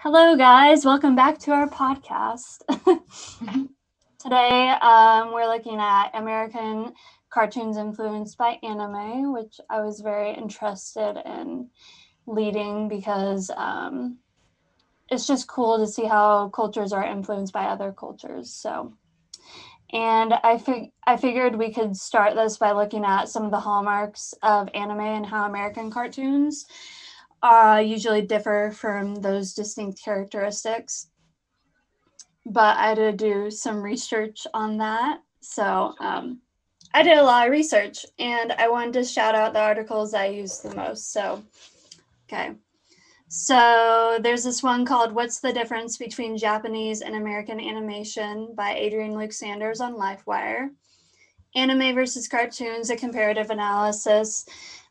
Hello, guys. Welcome back to our podcast. Today, we're looking at American cartoons influenced by anime, which I was very interested in leading because it's just cool to see how cultures are influenced by other cultures. And I figured we could start this by looking at some of the hallmarks of anime and how American cartoons usually differ from those distinct characteristics. But I had to do some research on that. So I did a lot of research and I wanted to shout out the articles I used the most. So there's this one called What's the Difference Between Japanese and American Animation by Adrian Luke Sanders on LifeWire. Anime versus Cartoons, a comparative analysis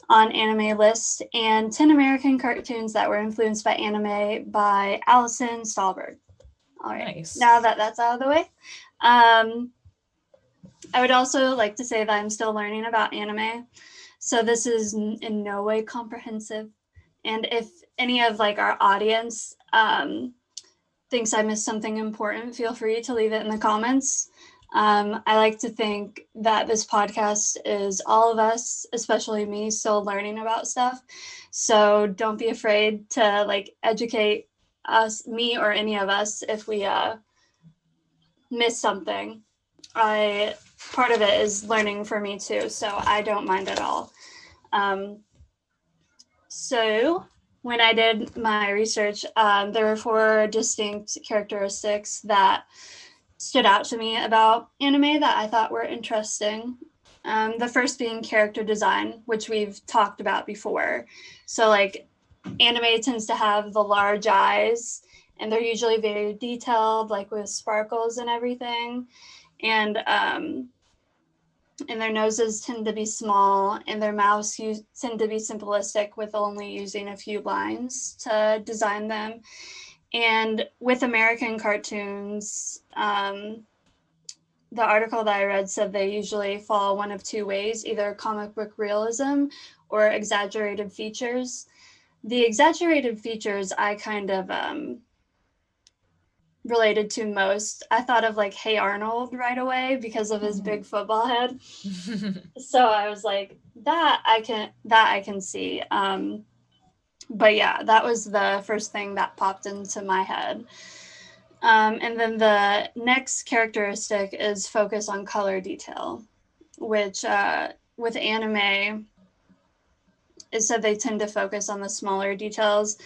on Anime List, and 10 American cartoons that were influenced by anime by Allison Stahlberg. All right, nice. Now that that's out of the way, I would also like to say that I'm still learning about anime. So this is in no way comprehensive. And if any of our audience thinks I missed something important, feel free to leave it in the comments. I like to think that this podcast is all of us, especially me, still learning about stuff. So don't be afraid to educate us, me, or any of us if we miss something. Part of it is learning for me too, so I don't mind at all. So when I did my research, there were 4 distinct characteristics that stood out to me about anime that I thought were interesting. The first being character design, which we've talked about before. So anime tends to have the large eyes, and they're usually very detailed, with sparkles and everything. And their noses tend to be small, and their mouths tend to be simplistic, with only using a few lines to design them. And with American cartoons, the article that I read said they usually fall one of 2 ways, either comic book realism or exaggerated features. The exaggerated features I kind of related to most. I thought of Hey Arnold right away because of his big football head. So I was like, that I can see. But yeah, that was the first thing that popped into my head. And then the next characteristic is focus on color detail, which with anime, it said they tend to focus on the smaller details,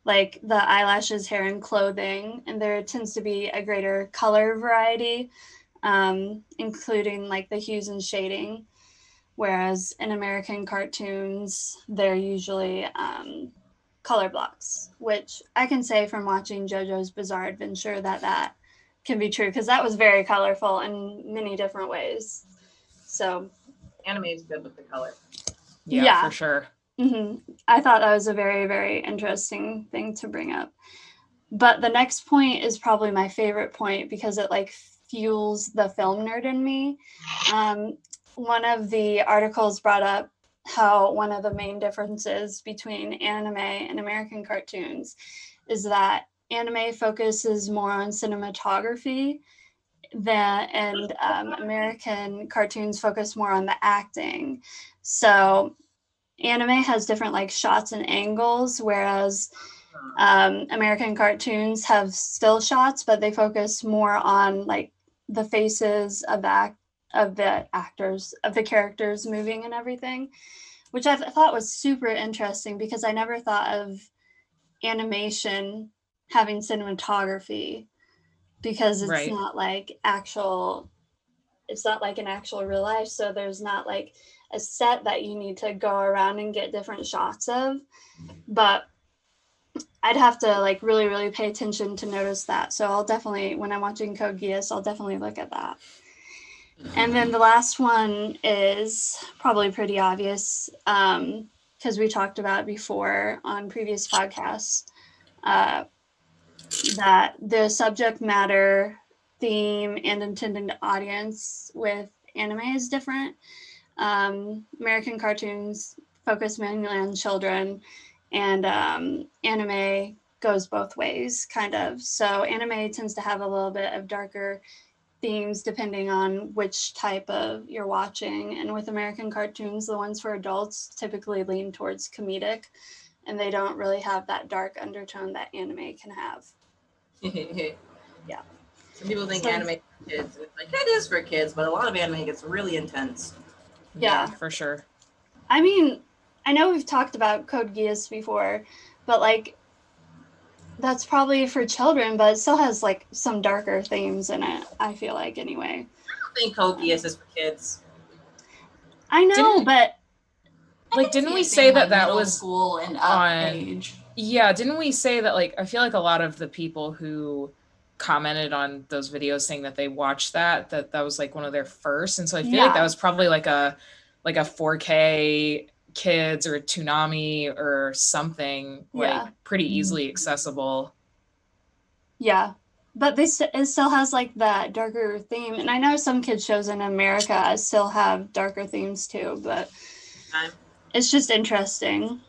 like the eyelashes, hair, and clothing, and there tends to be a greater color variety, including the hues and shading, whereas in American cartoons, they're usually color blocks, which I can say from watching JoJo's Bizarre Adventure that can be true, because that was very colorful in many different ways. So anime is good with the color. Yeah, for sure. Mm-hmm. I thought that was a very, very interesting thing to bring up. But the next point is probably my favorite point because it fuels the film nerd in me. One of the articles brought up how one of the main differences between anime and American cartoons is that anime focuses more on cinematography and American cartoons focus more on the acting. So anime has different shots and angles, whereas American cartoons have still shots, but they focus more on the faces of the actors, of the characters moving and everything, which I thought was super interesting because I never thought of animation having cinematography, because it's not it's not like an actual real life, so there's not a set that you need to go around and get different shots of. But I'd have to really, really pay attention to notice that. So I'll definitely, when I'm watching Code Geass, I'll definitely look at that. And then the last one is probably pretty obvious, because we talked about it before on previous podcasts, that the subject matter, theme, and intended audience with anime is different. American cartoons focus mainly on children, and anime goes both ways, kind of. So anime tends to have a little bit of darker themes depending on which type of you're watching. And with American cartoons, the ones for adults typically lean towards comedic, and they don't really have that dark undertone that anime can have. Yeah. Some people think anime is for kids. It's like, it is for kids, but a lot of anime gets really intense. Yeah, for sure. I mean, I know we've talked about Code Geass before, but like, that's probably for children, but it still has like some darker themes in it, I feel like, anyway. I don't think Code Geass is for kids. I know, but like, didn't we say that that was school and up age? Yeah, didn't we say that, like, I feel like a lot of the people who commented on those videos saying that they watched that was like one of their first, and so I feel like that was probably like a 4K kids or a Toonami or something, like pretty easily accessible. Yeah, but it still has like that darker theme, and I know some kids shows in America still have darker themes too, but it's just interesting.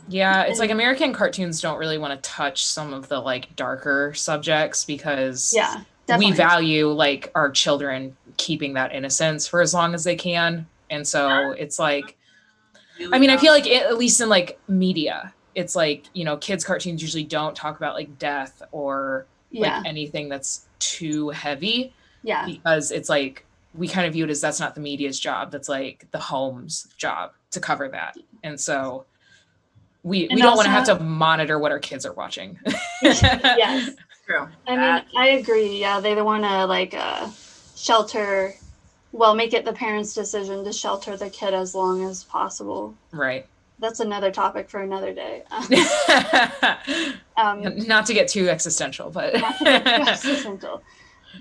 Yeah, it's like American cartoons don't really want to touch some of the like darker subjects because we value like our children keeping that innocence for as long as they can, and so it's like, I mean, I feel like at least in like media, it's like, you know, kids cartoons usually don't talk about like death or like anything that's too heavy. Yeah. Because it's like, we kind of view it as that's not the media's job. That's like the home's job to cover that. And so we don't want to have to monitor what our kids are watching. Yes. True. I mean, I agree. Yeah. They want to like shelter, make it the parents' decision to shelter the kid as long as possible. Right. That's another topic for another day. Not to get too existential, but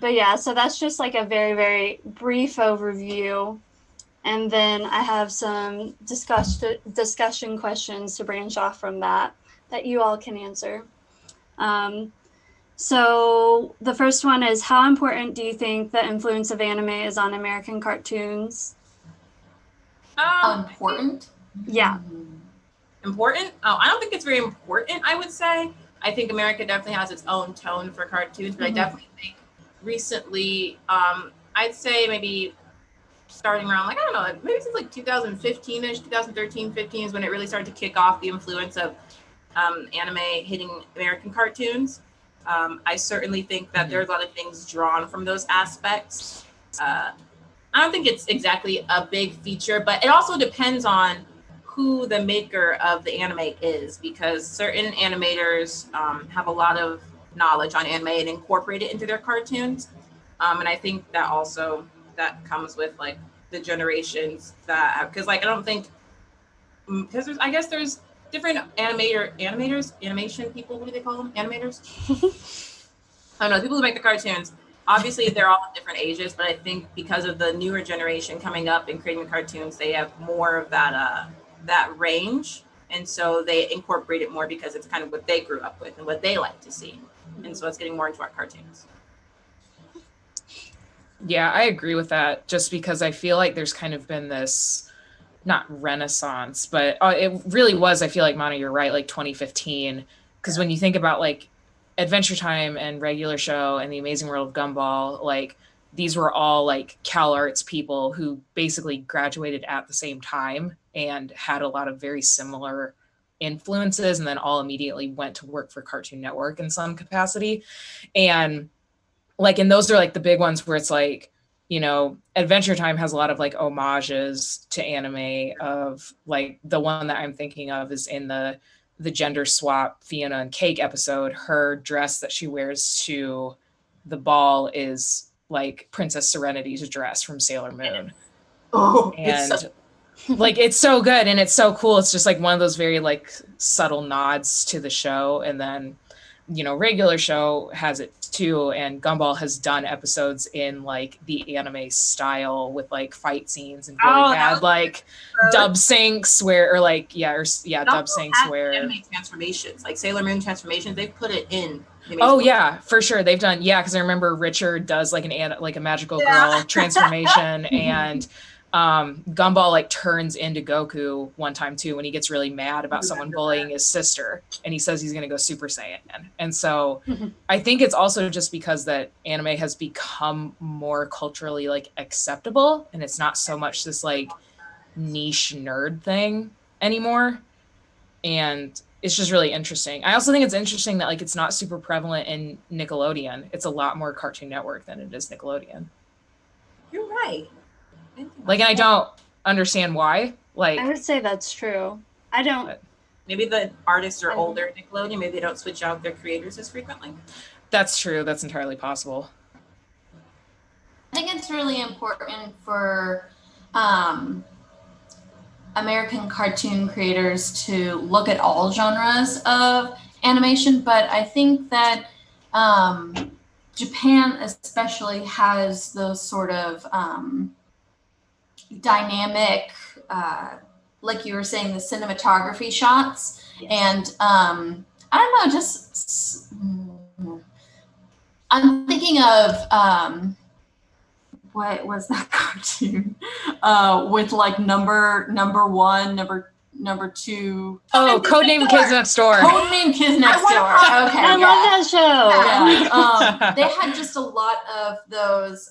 But yeah, so that's just like a very, very brief overview. And then I have some discussion questions to branch off from that you all can answer. So the first one is, how important do you think the influence of anime is on American cartoons? Important? Yeah. Important? Oh, I don't think it's very important, I would say. I think America definitely has its own tone for cartoons, but I definitely think recently, I'd say maybe starting around, like, I don't know, maybe since like 2015-ish, 2013-15 is when it really started to kick off the influence of anime hitting American cartoons. I certainly think that there's a lot of things drawn from those aspects. I don't think it's exactly a big feature, but it also depends on who the maker of the anime is, because certain animators have a lot of knowledge on anime and incorporate it into their cartoons. And I think that also that comes with like the generations that, because like I don't think, because there's different animation people, what do they call them? Animators? I don't know, people who make the cartoons. Obviously, they're all at different ages, but I think because of the newer generation coming up and creating cartoons, they have more of that range, and so they incorporate it more because it's kind of what they grew up with and what they like to see, and so it's getting more into our cartoons. Yeah, I agree with that, just because I feel like there's kind of been this, not renaissance, but it really was, I feel like, Mana, you're right, like 2015, because when you think about like Adventure Time and Regular Show and The Amazing World of Gumball, like these were all like CalArts people who basically graduated at the same time and had a lot of very similar influences, and then all immediately went to work for Cartoon Network in some capacity. And like, and those are like the big ones where it's like, you know, Adventure Time has a lot of like homages to anime. Of like, the one that I'm thinking of is in the gender swap Fiona and Cake episode. Her dress that she wears to the ball is like Princess Serenity's dress from Sailor Moon. Oh, and like, it's so good and it's so cool. It's just like one of those very like subtle nods to the show. And then, you know, Regular Show has it too, and Gumball has done episodes in like the anime style with like fight scenes and really bad like dub syncs where, dub syncs where anime transformations, like Sailor Moon transformations, they put it in. Yeah, for sure, they've done, because I remember Richard does like a magical girl transformation, and Gumball like turns into Goku one time too when he gets really mad about someone bullying his sister, and he says he's going to go Super Saiyan. And so I think it's also just because that anime has become more culturally like acceptable, and it's not so much this like niche nerd thing anymore. And it's just really interesting. I also think it's interesting that like it's not super prevalent in Nickelodeon. It's a lot more Cartoon Network than it is Nickelodeon. You're right. Like, and I don't understand why. Like, I would say that's true. I don't. Maybe the artists are older at Nickelodeon. Maybe they don't switch out their creators as frequently. That's true. That's entirely possible. I think it's really important for American cartoon creators to look at all genres of animation, but I think that Japan especially has those sort of dynamic, like you were saying, the cinematography shots. Yes. And I don't know, just I'm thinking of what was that cartoon with like number one, number two. Oh, Codename Kids Next Door. Codename Kids Next Door. Okay, I love that show. Yeah. They had just a lot of those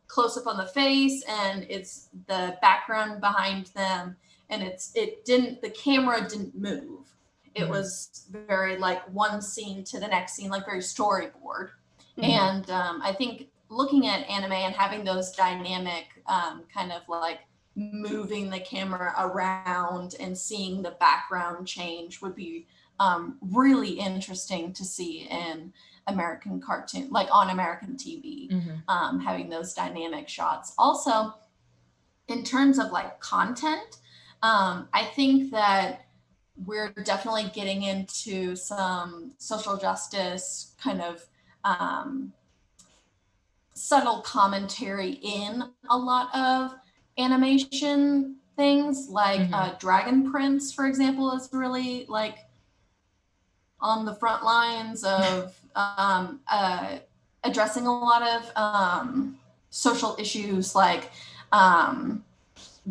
close up on the face, and it's the background behind them, and the camera didn't move. It was very like one scene to the next scene, like very storyboard. And I think looking at anime and having those dynamic kind of like moving the camera around and seeing the background change would be really interesting to see in American cartoon, like on American TV, having those dynamic shots. Also, in terms of like content, I think that we're definitely getting into some social justice kind of subtle commentary in a lot of animation things, like Dragon Prince, for example, is really like on the front lines of addressing a lot of social issues like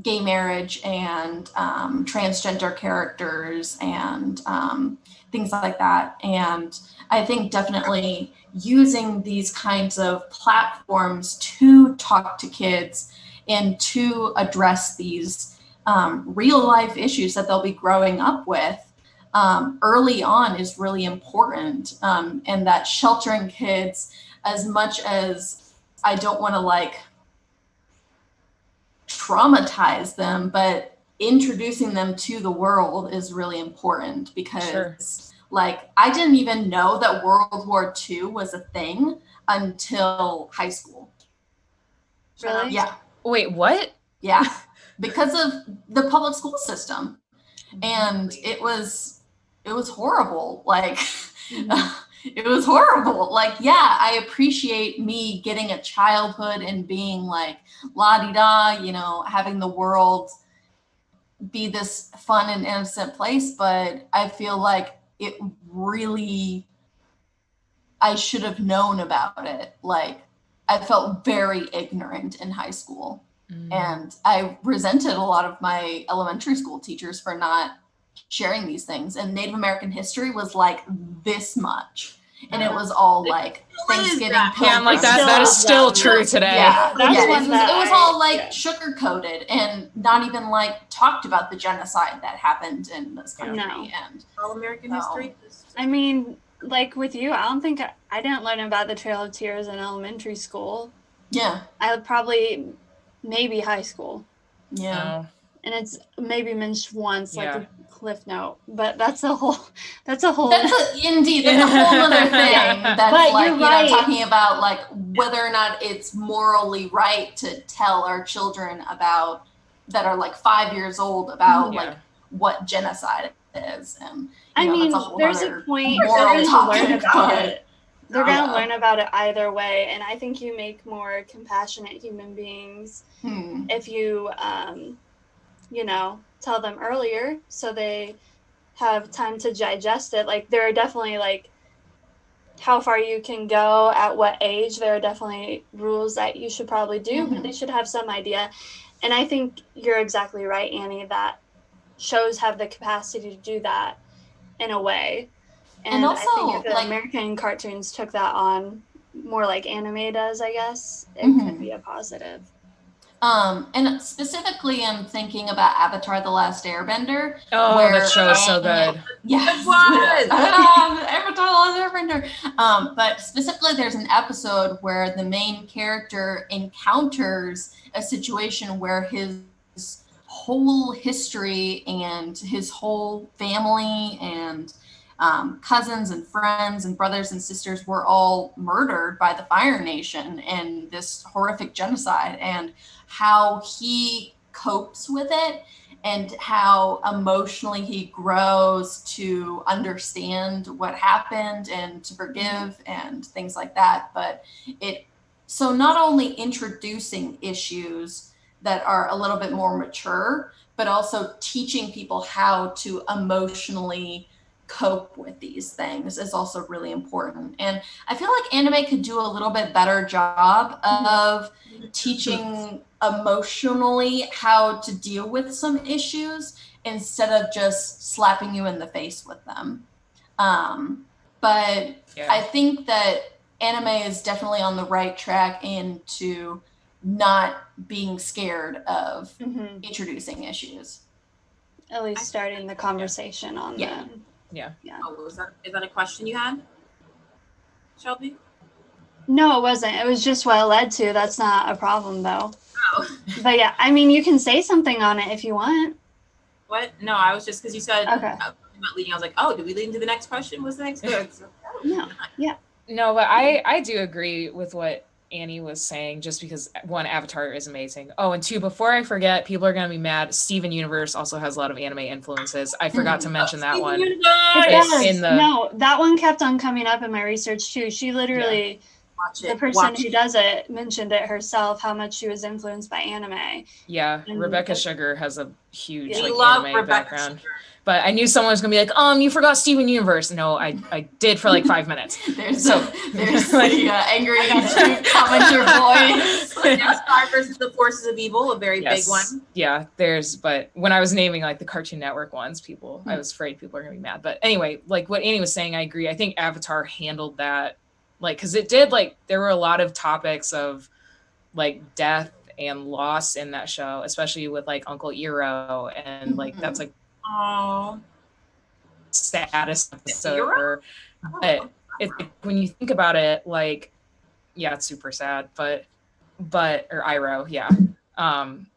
gay marriage and transgender characters and things like that. And I think definitely using these kinds of platforms to talk to kids and to address these real life issues that they'll be growing up with early on is really important. And that sheltering kids, as much as I don't want to like traumatize them, but introducing them to the world is really important because like I didn't even know that World War II was a thing until high school. Really? Yeah. Wait, what? Yeah, because of the public school system. And it was horrible. Like, it was horrible. Like, yeah, I appreciate me getting a childhood and being like, la-di-da, you know, having the world be this fun and innocent place. But I feel like it really, I should have known about it. Like, I felt very ignorant in high school. And I resented a lot of my elementary school teachers for not sharing these things. And Native American history was like this much. And it was all like Thanksgiving. Yeah, I'm like that is still true today. Yeah, It was all like sugar-coated and not even like talked about the genocide that happened in this country. No. And all American history. I mean, like with you, I don't think I didn't learn about the Trail of Tears in elementary school. Yeah. I would probably maybe high school. Yeah. And it's maybe mentioned once, like Yeah. a cliff note, but that's a whole Indeed, that's a whole other thing. That's But like, you're you know, right. talking about like whether or not it's morally right to tell our children about that are like 5 years old about like what genocide is. And I mean, that's a whole there's other a point they're moral going to topic, learn about but- it. They're going to learn about it either way, and I think you make more compassionate human beings if you, you know, tell them earlier so they have time to digest it. Like, there are definitely, like, how far you can go at what age. There are definitely rules that you should probably do, but they should have some idea. And I think you're exactly right, Annie, that shows have the capacity to do that in a way. And also, I think if the American cartoons took that on more like anime does, I guess, it could be a positive. And specifically, I'm thinking about Avatar: The Last Airbender. Oh, that show is so good. Yes, Avatar: The Last Airbender. But specifically, there's an episode where the main character encounters a situation where his whole history and his whole family and cousins and friends and brothers and sisters were all murdered by the Fire Nation in this horrific genocide, and how he copes with it and how emotionally he grows to understand what happened and to forgive and things like that. But so not only introducing issues that are a little bit more mature, but also teaching people how to emotionally cope with these things is also really important. And I feel like anime could do a little bit better job of teaching emotionally how to deal with some issues instead of just slapping you in the face with them. But I think that anime is definitely on the right track into not being scared of introducing issues. At least starting the conversation on them. Yeah. Oh, is that a question you had, Shelby? No, it wasn't. It was just what it led to. That's not a problem, though. Oh. But yeah, I mean, you can say something on it if you want. What? No, I was just, because you said about leading. I was like, oh, did we lead into the next question? What's the next question? No. Yeah. No, but I do agree with what Annie was saying, just because one, Avatar is amazing. Oh, and two, before I forget, people are going to be mad. Steven Universe also has a lot of anime influences. I forgot to mention that one. No, that one kept on coming up in my research too. She literally, the person who does it mentioned it herself, how much she was influenced by anime. Yeah, and Rebecca Sugar has a huge anime Rebecca background. Sugar. But I knew someone was gonna be like, you forgot Steven Universe. No, I did for like 5 minutes. there's the angry commenter voice. Star versus the Forces of Evil, a very big one. Yeah, but when I was naming like the Cartoon Network ones, I was afraid people are gonna be mad. But anyway, like what Annie was saying, I agree. I think Avatar handled that, like, because it did, like, there were a lot of topics of like death and loss in that show, especially with like Uncle Iroh, and like that's like saddest episode. But it's like, when you think about it, like, yeah, it's super sad, but or Iroh,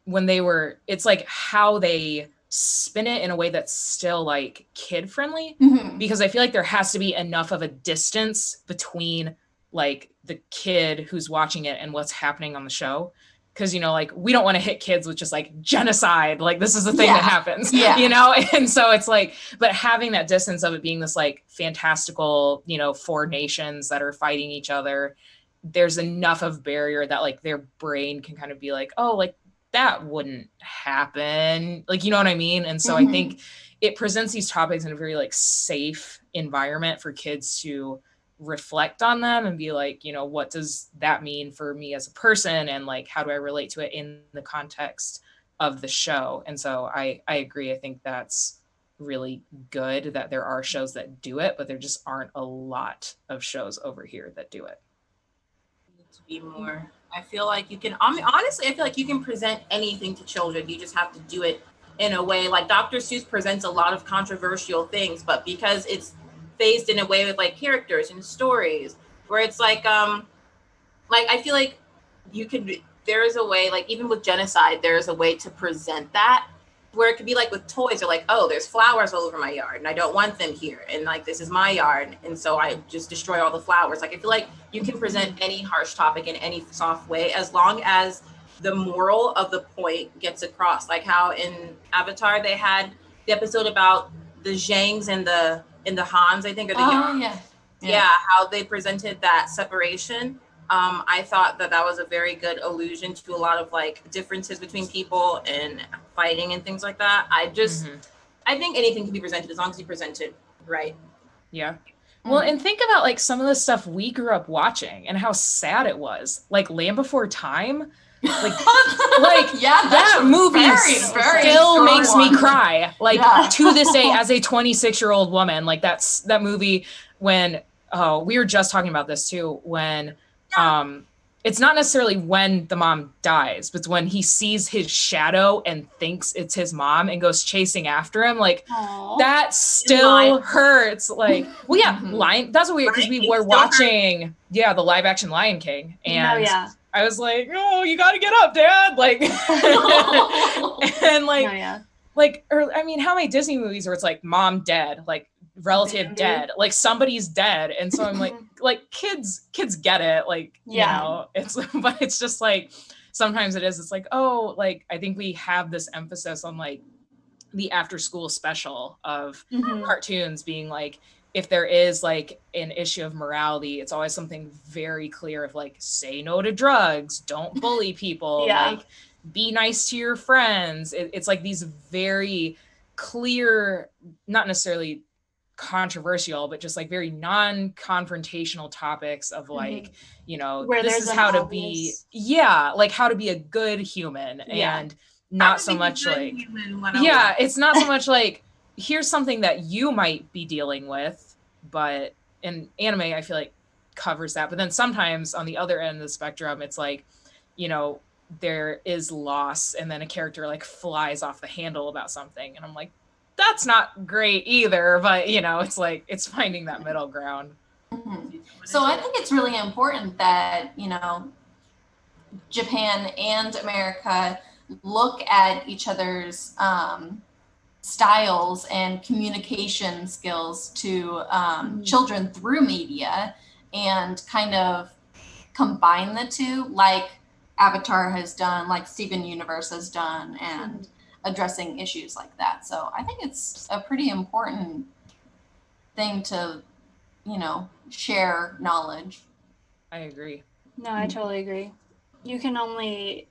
when it's like how they spin it in a way that's still like kid friendly, because I feel like there has to be enough of a distance between like the kid who's watching it and what's happening on the show. Because, you know, like, we don't want to hit kids with just like genocide. Like, this is the thing that happens, you know? And so it's like, but having that distance of it being this like fantastical, you know, 4 nations that are fighting each other, there's enough of barrier that like their brain can kind of be like, oh, like that wouldn't happen. Like, you know what I mean? And so I think it presents these topics in a very like safe environment for kids to reflect on them and be like, you know, what does that mean for me as a person, and like how do I relate to it in the context of the show. And so I agree. I think that's really good that there are shows that do it, but there just aren't a lot of shows over here that do it. Need to be more. I feel like you can, honestly, I feel like you can present anything to children. You just have to do it in a way, like Dr. Seuss presents a lot of controversial things, but because it's phased in a way with like characters and stories where it's like I feel like there is a way, like even with genocide, there is a way to present that where it could be like with toys, or like, oh, there's flowers all over my yard and I don't want them here, and like this is my yard, and so I just destroy all the flowers. Like I feel like you can present any harsh topic in any soft way as long as the moral of the point gets across. Like how in Avatar they had the episode about the Zhangs and the Hans, I think, or the how they presented that separation. I thought that was a very good allusion to a lot of like differences between people and fighting and things like that. I think anything can be presented as long as you present it right. Yeah. Well, and think about like some of the stuff we grew up watching and how sad it was. Like Land Before Time. Yeah, that movie very still makes me one. cry. Like to this day, as a 26-year-old woman, like that movie when we were just talking about this too, when it's not necessarily when the mom dies, but it's when he sees his shadow and thinks it's his mom and goes chasing after him. Like that still hurts. Like, well, yeah, Lion. That's weird because we were watching, the live action Lion King, and I was like, oh, you got to get up, Dad. Like, and like, or I mean, how many Disney movies where it's like mom dead, like relative dead, like somebody's dead, and so I'm like kids get it, like you know, it's but it's just like sometimes it's like, oh, like I think we have this emphasis on like the after school special of cartoons being like, if there is like an issue of morality, it's always something very clear of like, say no to drugs, don't bully people, like be nice to your friends. It's like these very clear, not necessarily controversial, but just like very non-confrontational topics of like, you know, where this is how to be, like how to be a good human, and not so much like, it's not so much like, here's something that you might be dealing with, but in anime, I feel like covers that. But then sometimes on the other end of the spectrum, it's like, you know, there is loss and then a character like flies off the handle about something. And I'm like, that's not great either. But, you know, it's like, it's finding that middle ground. So I think it's really important that, you know, Japan and America look at each other's styles and communication skills to children through media and kind of combine the two, like Avatar has done, like Steven Universe has done, and addressing issues like that. So I think it's a pretty important thing to, you know, share knowledge. I agree. No, I totally agree. You can only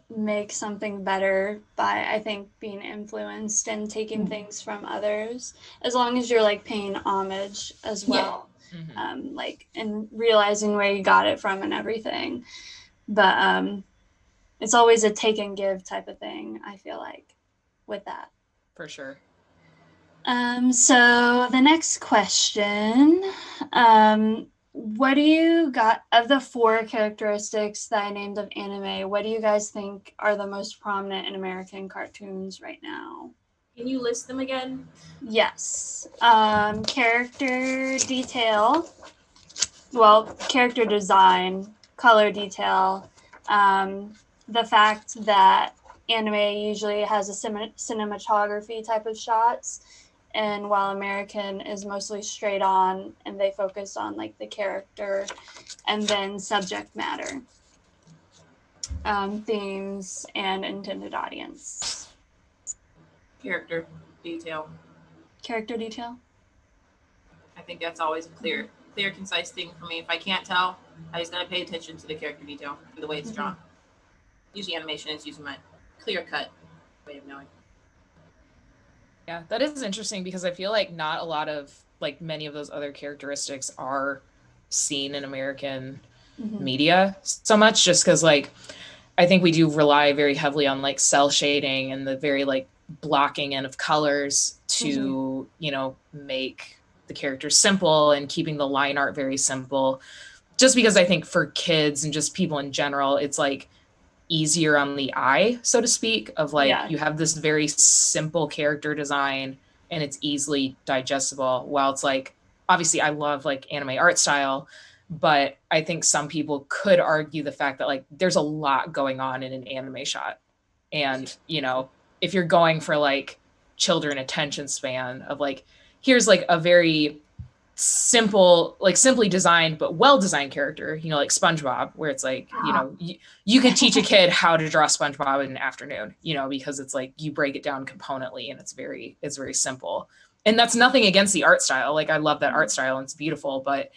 make something better by, I think, being influenced and taking things from others, as long as you're like paying homage as well, like, and realizing where you got it from and everything. But it's always a take and give type of thing, I feel like, with that. For sure. So the next question, what do you got of the 4 characteristics that I named of anime? What do you guys think are the most prominent in American cartoons right now? Can you list them again? Yes. Character detail. Well, character design, color detail. The fact that anime usually has a cinematography type of shots, and while American is mostly straight on and they focus on like the character and then subject matter, themes, and intended audience. Character detail. Character detail? I think that's always a clear, concise thing for me. If I can't tell, I just gotta pay attention to the character detail and the way it's drawn. Usually animation is using my clear cut way of knowing. Yeah, that is interesting because I feel like not a lot of, like, many of those other characteristics are seen in American media so much, just because, like, I think we do rely very heavily on, like, cell shading and the very, like, blocking in of colors to, you know, make the characters simple and keeping the line art very simple. Just because I think for kids and just people in general, it's, like, easier on the eye, so to speak, of like, you have this very simple character design and it's easily digestible. While it's like, obviously I love like anime art style, but I think some people could argue the fact that like there's a lot going on in an anime shot. And, you know, if you're going for like children attention span of like, here's like a very simple, like simply designed but well-designed character, you know, like SpongeBob, where it's like, you know, you could teach a kid how to draw SpongeBob in an afternoon, you know, because it's like you break it down componently and it's very simple. And that's nothing against the art style. Like I love that art style and it's beautiful, but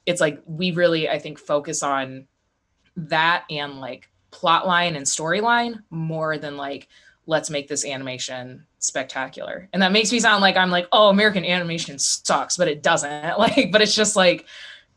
it's like we really, I think, focus on that and like plot line and storyline more than like, let's make this animation spectacular. And that makes me sound like I'm like, oh, American animation sucks, but it doesn't. Like, but it's just like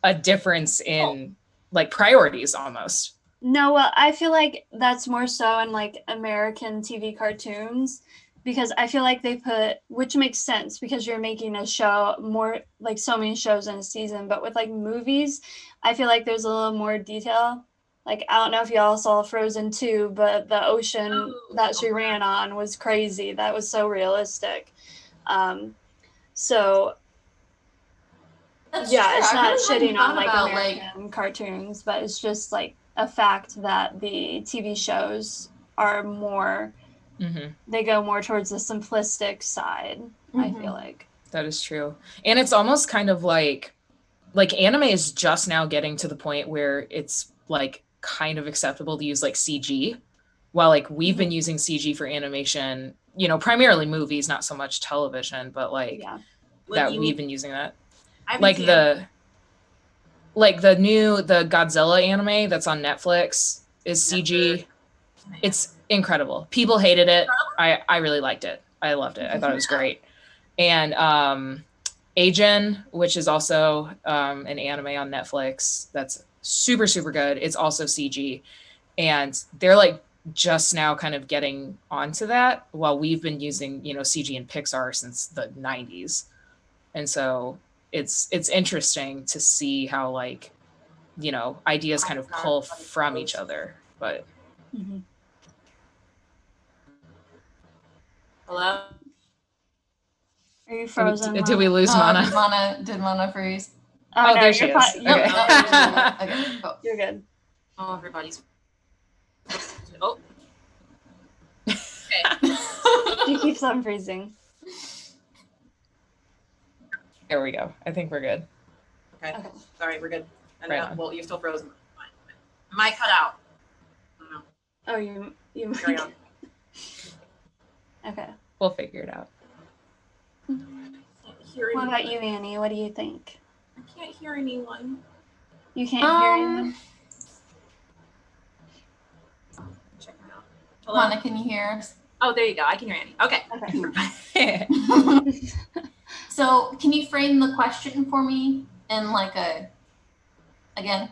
a difference in like priorities almost. No, well, I feel like that's more so in like American TV cartoons because I feel like they put, which makes sense because you're making a show more like so many shows in a season, but with like movies, I feel like there's a little more detail. Like I don't know if y'all saw Frozen 2, but the ocean that she ran on was crazy. That was so realistic. So That's yeah, true. it's I not really hadn't shitting on thought like about, American cartoons, but it's just like a fact that the TV shows are more, they go more towards the simplistic side, I feel like. That is true. And it's almost kind of like anime is just now getting to the point where it's like kind of acceptable to use like CG, while like we've been using CG for animation, you know, primarily movies, not so much television, but like that we've been using that. Like the Godzilla anime that's on Netflix is CG. It's incredible. People hated it. I really liked it. I loved it. I thought it was great. And Agen, which is also an anime on Netflix that's super, super good. It's also CG. And they're like just now kind of getting onto that, while we've been using, you know, CG and Pixar since the 90s. And so it's interesting to see how like, you know, ideas kind of pull from each other. But Hello? Are you frozen? Did we lose Mana? Did Mana freeze? Oh, no, there she is. Okay. Okay, cool. You're good. Oh, everybody's. Oh. Okay. She keeps on freezing. There we go. I think we're good. Okay. Sorry, we're good. And Right well, you're still frozen. Mic cut out. Oh, you Carry on. Okay. We'll figure it out. What about you, Annie? What do you think? I can't hear anyone. You can't hear anyone? Check it out. Hello? Mana, can you hear us? Oh, there you go. I can hear Annie. Okay. Okay. So can you frame the question for me in like again?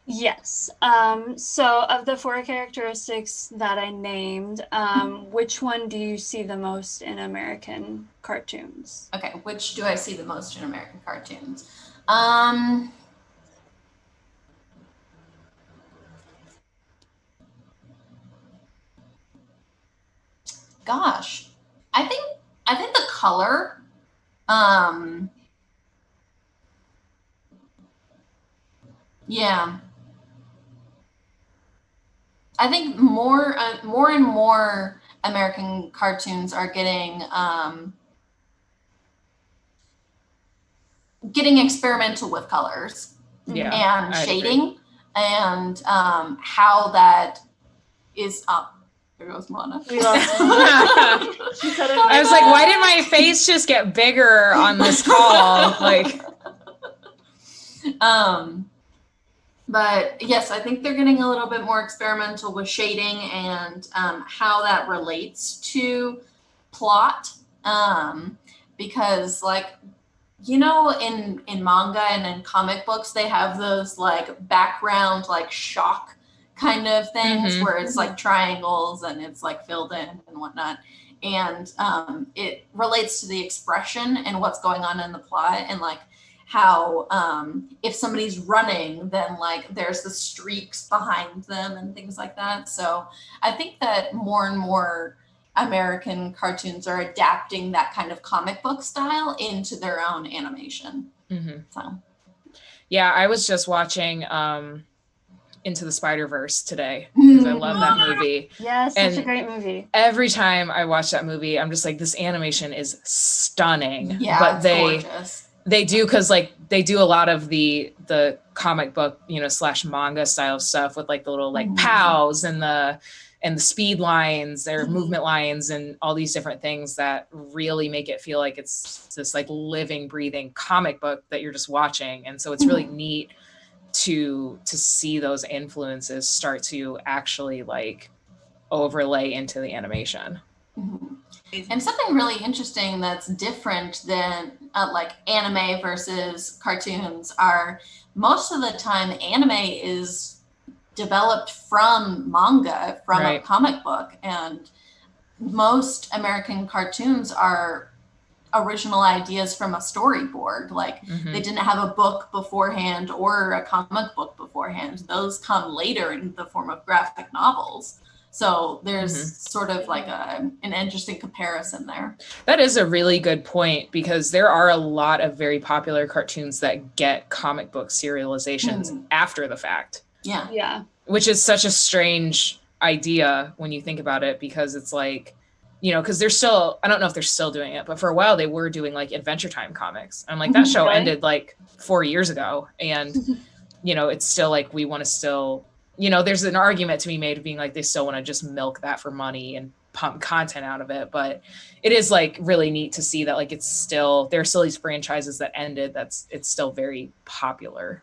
Yes. So of the 4 characteristics that I named, which one do you see the most in American cartoons? Okay, which do I see the most in American cartoons? Gosh, I think the color. Yeah. I think more and more American cartoons are getting experimental with colors and shading, and how that is up. There goes Mana. We lost Mana. She said it. I was like, why did my face just get bigger on this call? Like, but yes, I think they're getting a little bit more experimental with shading and how that relates to plot. Because like, you know, in manga and in comic books, they have those like background, like shock kind of things where it's like triangles and it's like filled in and whatnot. And it relates to the expression and what's going on in the plot, and like how if somebody's running, then like there's the streaks behind them and things like that. So I think that more and more American cartoons are adapting that kind of comic book style into their own animation. So yeah, I was just watching Into the Spider-Verse today because I love that movie. Yes, such a great movie. Every time I watch that movie, I'm just like, this animation is stunning. Yeah, but gorgeous. They do, because like they do a lot of the comic book, you know, / manga style stuff with like the little like pows and the speed lines or movement lines and all these different things that really make it feel like it's this like living, breathing comic book that you're just watching. And so it's really neat to see those influences start to actually like overlay into the animation. And something really interesting that's different than like anime versus cartoons are most of the time anime is developed from manga, from Right. a comic book, and most American cartoons are original ideas from a storyboard. Like they didn't have a book beforehand or a comic book beforehand. Those come later in the form of graphic novels. So there's sort of like an interesting comparison there. That is a really good point, because there are a lot of very popular cartoons that get comic book serializations after the fact. Yeah. Yeah. Which is such a strange idea when you think about it, because it's like, you know, because they're still, I don't know if they're still doing it, but for a while they were doing like Adventure Time comics. And like that show ended like 4 years ago. And, you know, it's still like, we want to still, you know, there's an argument to be made of being like, they still want to just milk that for money and pump content out of it. But it is like really neat to see that like it's still, there are still these franchises that ended, it's still very popular.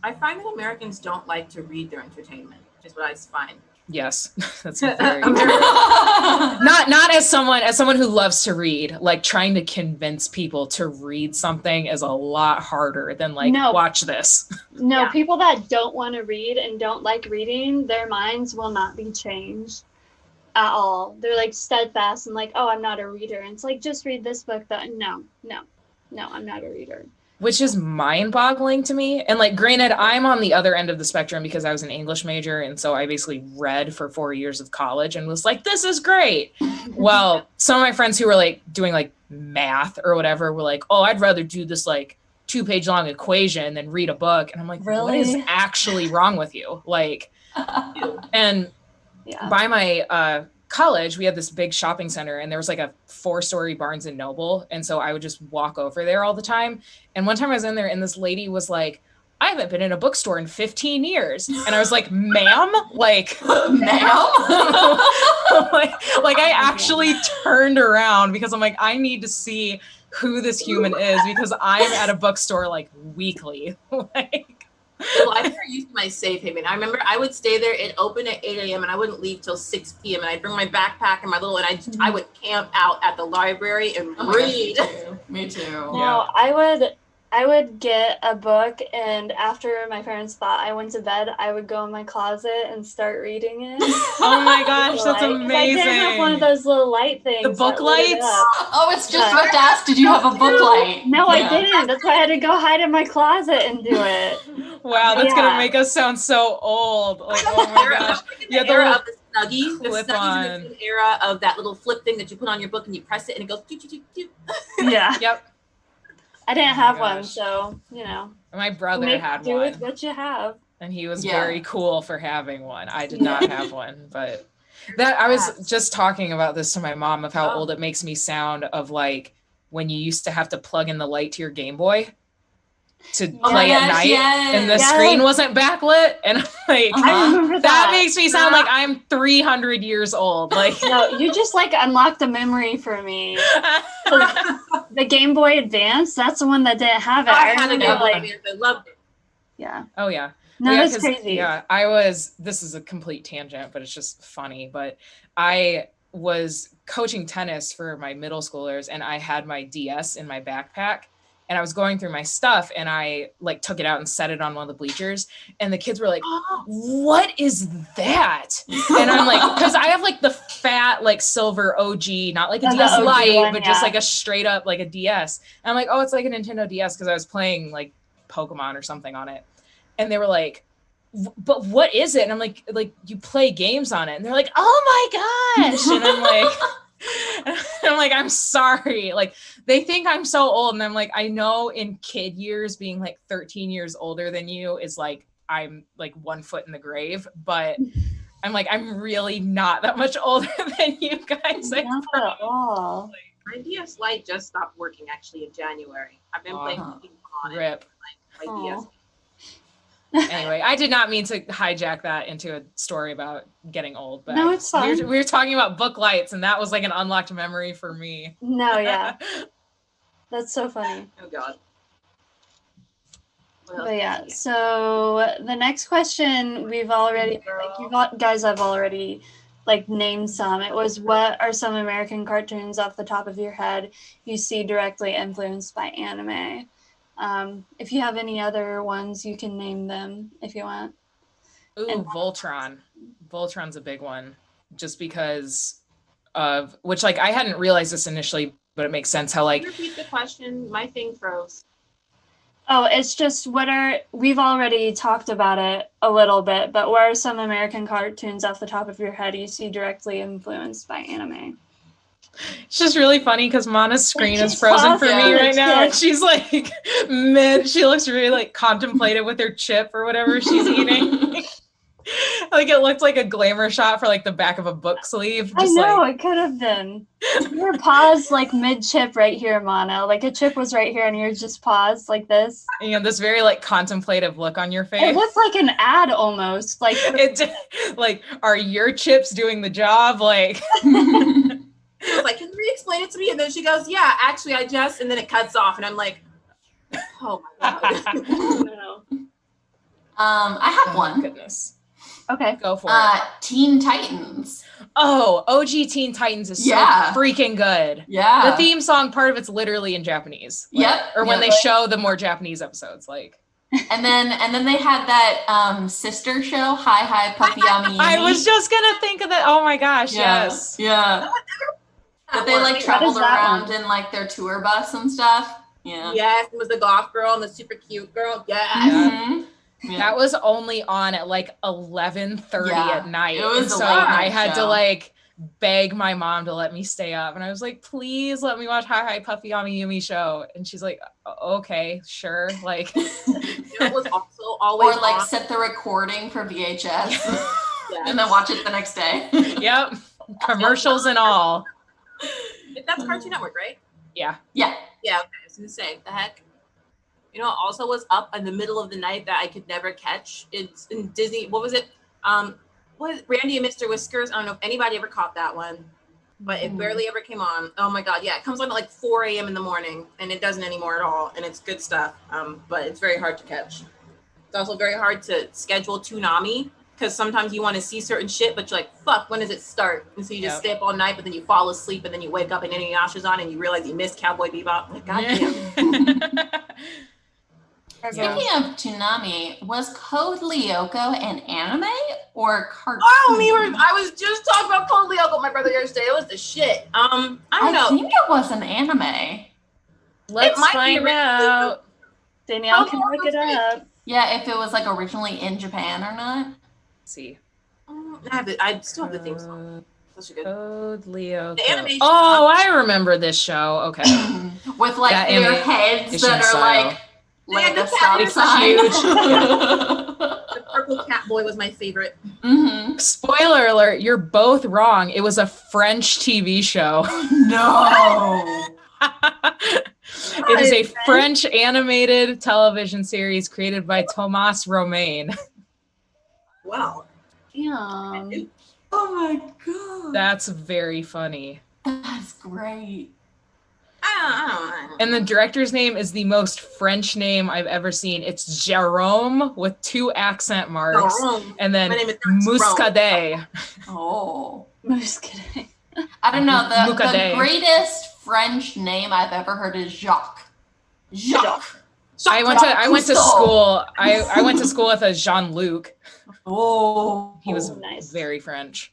I find that Americans don't like to read their entertainment, is what I find. Yes, that's very not as someone who loves to read. Like trying to convince people to read something is a lot harder than like watch this. No, people that don't want to read and don't like reading, their minds will not be changed at all. They're like steadfast and like, oh, I'm not a reader. And it's like, just read this book. No, I'm not a reader. Which is mind-boggling to me. And like, granted, I'm on the other end of the spectrum because I was an English major. And so I basically read for 4 years of college and was like, this is great. Well, some of my friends who were like doing like math or whatever were like, oh, I'd rather do this like 2-page long equation than read a book. And I'm like, really? What is actually wrong with you? Like, and by my college, we had this big shopping center and there was like a 4-story Barnes and Noble. And so I would just walk over there all the time. And one time I was in there and this lady was like, I haven't been in a bookstore in 15 years. And I was like, ma'am, like, ma'am? like I actually turned around because I'm like, I need to see who this human is because I'm at a bookstore like weekly. Like, The library used to be my safe haven. I remember I would stay there and open at 8 a.m. and I wouldn't leave till 6 p.m. and I'd bring my backpack and my little, and I would camp out at the library and read. Me too. No, I would get a book, and after my parents thought I went to bed, I would go in my closet and start reading it. Oh my gosh, that's amazing. I didn't have one of those little light things. The book lights? Oh, it's just about to ask, did you have a book light? No, I didn't. That's why I had to go hide in my closet and do it. Wow, that's gonna make us sound so old. Like, oh my gosh. Yeah, the era of the Snuggie. The Snuggies in the same era of that little flip thing that you put on your book and you press it and it goes doo, doo, doo, doo. Yeah. Yep. I didn't have one, so, you know. My brother had do one. with what you have. And he was very cool for having one. I did not have one, but that I was just talking about this to my mom of how old it makes me sound of like when you used to have to plug in the light to your Game Boy to play at night and the screen wasn't backlit, and like I remember that makes me sound like I'm 300 years old. Like, no, you just like unlocked a memory for me. The Game Boy Advance, that's the one that didn't have it. I had a Game Boy Advance. I loved it. Yeah. Oh yeah. No, that's crazy. Yeah, this is a complete tangent, but it's just funny. But I was coaching tennis for my middle schoolers and I had my DS in my backpack. And I was going through my stuff and I like took it out and set it on one of the bleachers. And the kids were like, what is that? And I'm like, because I have like the fat, like silver OG, not like a DS Lite, but just like a straight up like a DS. And I'm like, oh, it's like a Nintendo DS because I was playing like Pokemon or something on it. And they were like, but what is it? And I'm like you play games on it. And they're like, oh my gosh. And I'm like, I'm sorry. Like, they think I'm so old. And I'm like, I know in kid years, being like 13 years older than you is like, I'm like 1 foot in the grave. But I'm like, I'm really not that much older than you guys. Not at all. My DS Lite just stopped working actually in January. I've been playing Pokemon on it. Rip. Like, my DS. Anyway, I did not mean to hijack that into a story about getting old, but no, it's fine. We were talking about book lights, and that was like an unlocked memory for me. No, yeah. That's so funny. Oh God. But yeah, so the next question we've already, like you guys have already like named some. It was, what are some American cartoons off the top of your head you see directly influenced by anime? If you have any other ones, you can name them if you want. Ooh, Voltron. Voltron's a big one, just because of which, like, I hadn't realized this initially, but it makes sense how, like, repeat the question. My thing froze. Oh, it's just we've already talked about it a little bit, but what are some American cartoons off the top of your head you see directly influenced by anime? it's just really funny because Mana's screen is frozen for me right now, and she's like she looks really like contemplative with her chip or whatever she's eating. Like it looked like a glamour shot for like the back of a book sleeve. I know, it could have been. You're paused like mid-chip right here, Mana. Like a chip was right here and you're just paused like this. You know, this very like contemplative look on your face. It looked like an ad almost. Like like, are your chips doing the job? Like I was like, can you explain it to me? And then she goes, yeah, actually I just, and then it cuts off and I'm like, oh my God. I have one. Goodness. Okay. Go for it. Teen Titans. Oh, OG Teen Titans is so freaking good. Yeah. The theme song, part of it's literally in Japanese. Like, yep. Or when they show the more Japanese episodes, like. And then they had that sister show, Hi Hi Puffy Yummy Yummy. I was just gonna think of that. Oh my gosh, yes. Yeah. But they like traveled around in like their tour bus and stuff. Yeah. Yes, it was the goth girl and the super cute girl. Yes. Mm-hmm. Yeah. That was only on at like 11:30 at night. It was so I had to like beg my mom to let me stay up. And I was like, please let me watch Hi Hi Puffy Yummy Yumi show. And she's like, okay, sure. Like it was also always or like set the recording for VHS and then watch it the next day. Yep. Commercials and all. That's Cartoon Network, right? Yeah. Yeah. Yeah, okay. I was gonna say, the heck. You know, also was up in the middle of the night that I could never catch. It's in Disney. What was it? What Randy and Mr. Whiskers? I don't know if anybody ever caught that one, but it barely ever came on. Oh my God, yeah, it comes on at like 4 a.m. in the morning, and it doesn't anymore at all. And it's good stuff, but it's very hard to catch. It's also very hard to schedule Toonami because sometimes you want to see certain shit, but you're like, fuck, when does it start? And so you just stay up all night, but then you fall asleep, and then you wake up and Inuyasha's on, and you realize you missed Cowboy Bebop. Like, goddamn. Speaking of Toonami, was Code Lyoko an anime or cartoon? Oh, I was just talking about Code Lyoko with my brother yesterday. It was the shit. I don't know. I think it was an anime. Let's find out. Danielle can look it up. Yeah, if it was like originally in Japan or not. Let's see. I still have the theme song. Such a good. Code Lyoko. The animation. Oh, I remember this show. Okay. With like that their heads that are style. like the a stop cat sign. Huge. The purple cat boy was my favorite. Mm-hmm. Spoiler alert, you're both wrong. It was a French TV show. No. It is a French animated television series created by Thomas Romain. Wow. Yeah. Oh my God. That's very funny. That's great. I don't know. And the director's name is the most French name I've ever seen. It's Jérôme with 2 accent marks. And then Muscadet. Oh. Muscadet. I don't know. The Muscadet. greatest French name I've ever heard is Jacques. Jacques. I went to school. I went to school with a Jean-Luc. Oh. He was nice. very French.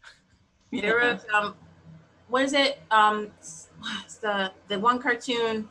There was what is it? What's the one cartoon?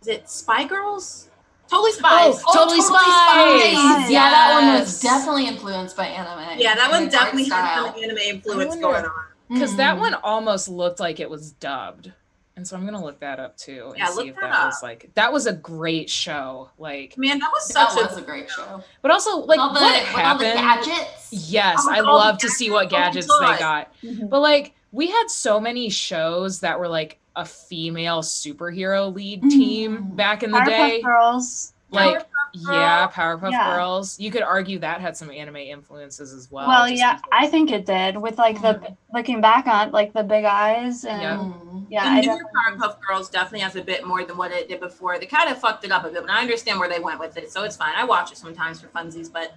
Is it Spy Girls? Totally Spies. Oh, Totally Spies. Yeah, that one was definitely influenced by anime. Yeah, that one definitely had some anime influence going on. Because that one almost looked like it was dubbed. And so I'm gonna look that up too and see if that was like that was a great show. Like, man, that was a great show. But also like what happened? All the gadgets. Yes, I love to see what gadgets they got. Mm-hmm. But like we had so many shows that were like a female superhero lead team back in the day. Girls. Like Powerpuff Girls. You could argue that had some anime influences as well. Well, yeah, I think it did with like the looking back on like the big eyes and the newer Powerpuff Girls definitely has a bit more than what it did before. They kind of fucked it up a bit, but I understand where they went with it, so it's fine. I watch it sometimes for funsies, but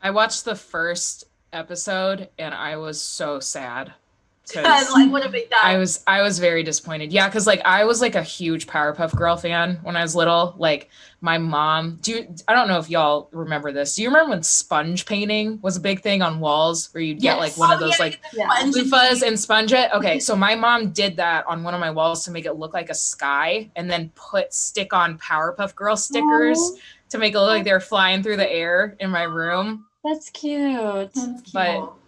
I watched the first episode and I was so sad. Like, what have they done? I was very disappointed. Yeah, because like I was like a huge Powerpuff Girl fan when I was little. Like my mom, I don't know if y'all remember this. Do you remember when sponge painting was a big thing on walls where you'd get like one of those like loofahs and sponge it? Okay, so my mom did that on one of my walls to make it look like a sky, and then stick on Powerpuff Girl stickers to make it look like they were flying through the air in my room. That's cute.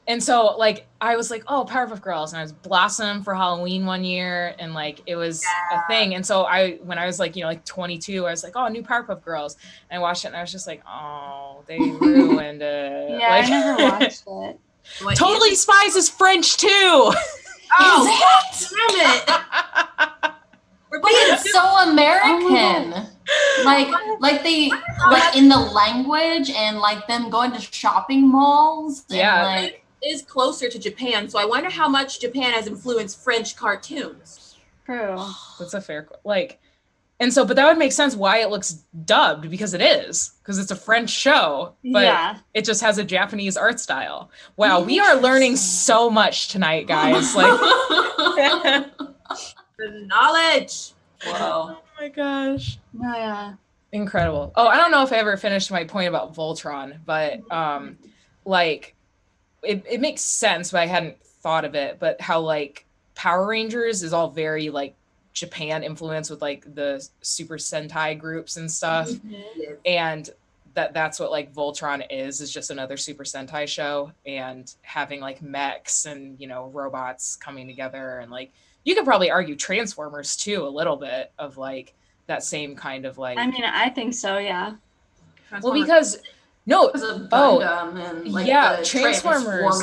And so like I was like, oh, Powerpuff Girls, and I was Blossom for Halloween one year, and like it was a thing. And so when I was like, like 22, I was like, oh, new Powerpuff Girls, and I watched it, and I was just like, oh, they ruined it. Yeah, like, I never watched it. Totally Spies is French too. Oh, damn it! But it's so American. Like they like in the language and like them going to shopping malls. And like is closer to Japan, so I wonder how much Japan has influenced French cartoons. True. That's a fair and so, but that would make sense why it looks dubbed, because it's a French show, but it just has a Japanese art style. Wow, we are learning so much tonight, guys. Like the knowledge. Wow. Oh my gosh. Oh, yeah. Incredible. Oh, I don't know if I ever finished my point about Voltron, but like it makes sense, but I hadn't thought of it. But how like Power Rangers is all very like Japan influence with like the Super Sentai groups and stuff. Mm-hmm. And that's what like Voltron is just another Super Sentai show, and having like mechs and robots coming together, and like you could probably argue Transformers too, a little bit of like that same kind of like. I mean, I think so, yeah. Well, because Transformers.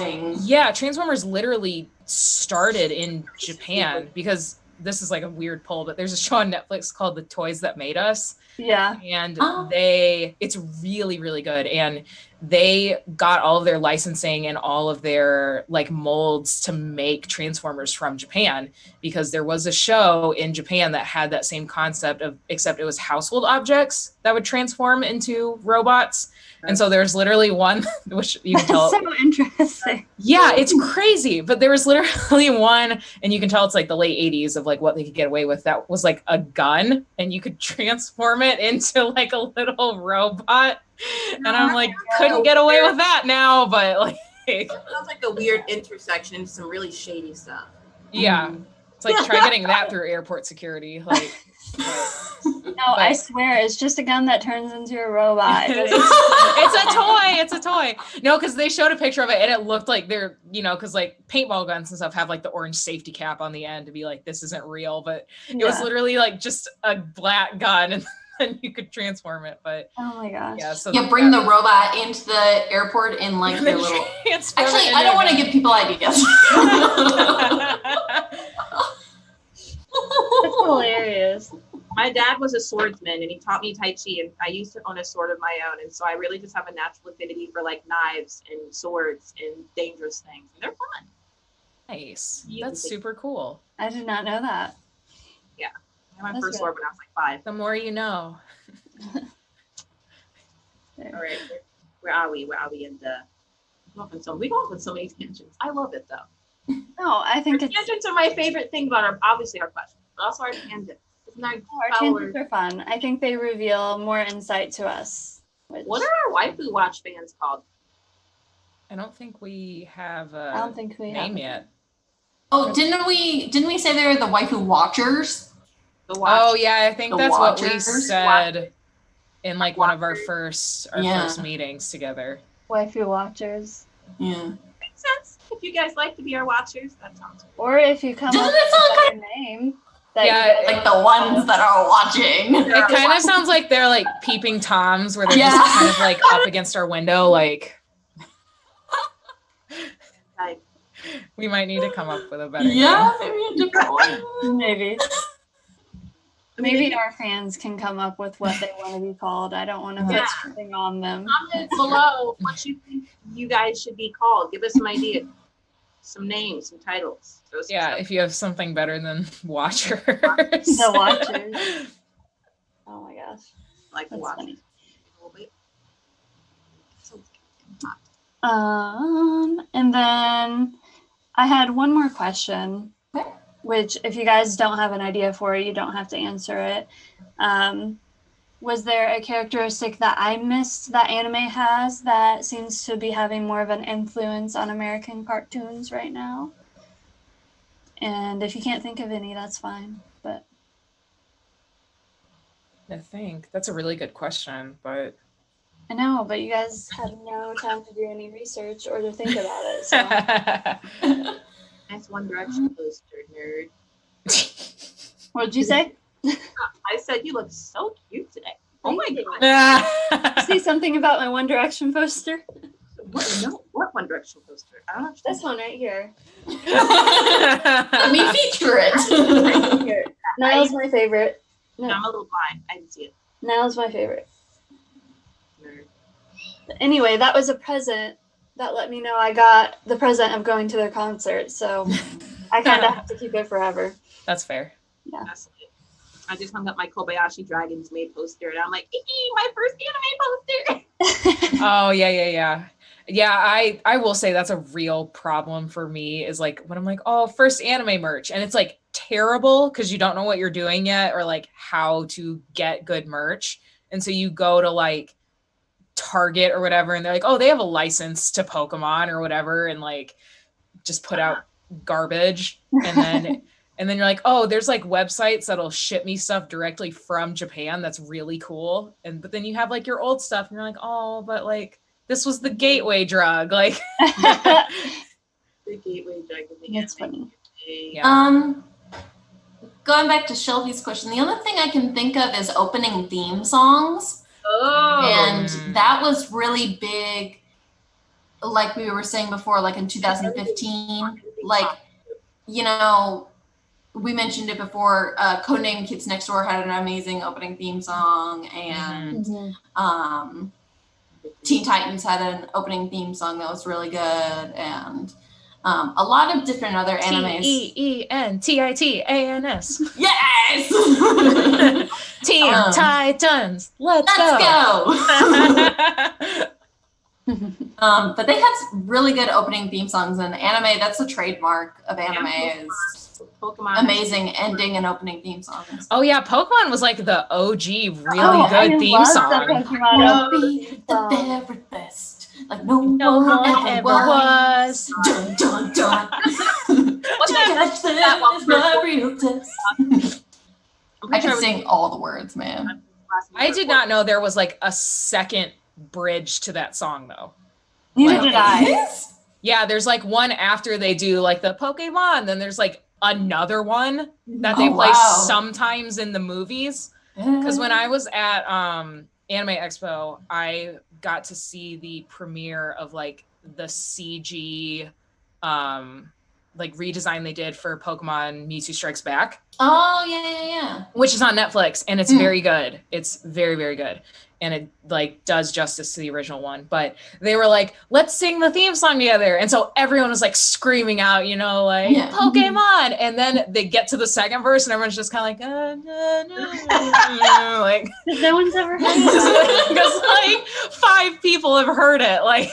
Transformers literally started in Japan, because this is like a weird pull, but there's a show on Netflix called The Toys That Made Us. Yeah. And it's really, really good. And they got all of their licensing and all of their like molds to make Transformers from Japan, because there was a show in Japan that had that same concept except it was household objects that would transform into robots. And so there's literally one, which you can tell. So interesting. Yeah, it's crazy. But there was literally one, and you can tell it's like the late 80s of like what they could get away with. That was like a gun, and you could transform it into like a little robot. And I'm like, couldn't get away with that now, but like. It sounds like a weird intersection into some really shady stuff. Yeah. It's like try getting that through airport security. Like. I swear it's just a gun that turns into a robot. It's a toy. No, because they showed a picture of it and it looked like they're, because like paintball guns and stuff have like the orange safety cap on the end to be like, this isn't real, but it was literally like just a black gun, and then you could transform it. But oh my gosh. Yeah, so bring the robot into the airport in like your little. Actually, I don't want to give people ideas. That's hilarious. My dad was a swordsman, and he taught me Tai Chi, and I used to own a sword of my own, and so I really just have a natural affinity for like knives and swords and dangerous things, and they're fun. Nice. That's super cool. I did not know that. Yeah, I had my first sword when I was like 5. The more you know. All right, where are we? And we go off on so many tangents. I love it though. No, I think tangents are my favorite thing about our questions, but also our tangents. Our tangents are fun. I think they reveal more insight to us. What are our waifu watch bands called? I don't think we have a name yet. Oh, didn't we say they're the waifu watchers? Oh yeah, I think that's what we said in like one of our first meetings together. Waifu watchers. Yeah. Makes sense. If you guys like to be our watchers, that sounds cool. Or if you come up with a name. Like the ones that are watching. It kind of sounds like they're like peeping toms, where they're just kind of like up against our window, like. We might need to come up with a better name. Maybe a different one. Maybe our fans can come up with what they want to be called. I don't want to put something on them. Comment below what you think you guys should be called. Give us some ideas, some names, some titles. If you have something better than Watchers. The Watchers. Oh my gosh. Like the Watchers. And then I had one more question, Okay. which if you guys don't have an idea for it, you don't have to answer it. Was there a characteristic that I missed that anime has that seems to be having more of an influence on American cartoons right now? And if you can't think of any, that's fine. But I think that's a really good question, but I know, but you guys had no time to do any research or to think about it. So Nice One Direction poster, nerd. what did you say? I said you look so cute today. Oh my Thank you. god. See something about my One Direction poster? What One Direction poster? I don't understand. This one right here. Let me feature it. Here. Niall's my favorite. No, I'm a little blind. I didn't see it. Niall's my favorite. Nerd. Anyway, that was a present that let me know I got the present of going to their concert. So I kind of have to keep it forever. That's fair. Yeah. That's it. I just hung up my Kobayashi Dragons Maid poster, and I'm like, my first anime poster. Oh yeah. I will say that's a real problem for me is like when I'm like, oh, first anime merch, and it's like terrible because you don't know what you're doing yet or like how to get good merch, and so you go to like Target or whatever, and they're like, oh, they have a license to Pokemon or whatever, and like just put out garbage, and then you're like, oh, there's like websites that'll ship me stuff directly from Japan that's really cool, but then you have like your old stuff, and you're like, oh, but like this was the gateway drug, like The gateway drug. That's funny. Yeah. Going back to Shelby's question, the other thing I can think of is opening theme songs. Oh. And that was really big, like we were saying before, like in 2015. Like, you know, we mentioned it before, Codename Kids Next Door had an amazing opening theme song, and Teen Titans had an opening theme song that was really good, and a lot of different other animes. TEENTITANS. Yes! Teen Titans. Let's go. But they had really good opening theme songs, and anime, that's a trademark of anime, is Pokemon. amazing ending and opening theme songs. Oh yeah, Pokemon was like the OG really good theme song. Will be the very best, like no one ever was. Dun, dun, dun. Catch this, my real test. I can sing all the words, man. I did not know there was like a second bridge to that song though. Neither did I. Yeah, there's like one after they do like the Pokemon, then there's like another one that they play sometimes in the movies. Because when I was at Anime Expo, I got to see the premiere of like the CG like redesign they did for Pokemon Mewtwo Strikes Back. Oh yeah. Which is on Netflix, and it's very good. It's very, very good. And it like does justice to the original one. But they were like, let's sing the theme song together. And so everyone was like screaming out, you know, like Pokemon. And then they get to the second verse and everyone's just kind of like, like no one's ever heard it. Because like 5 people have heard it. Like,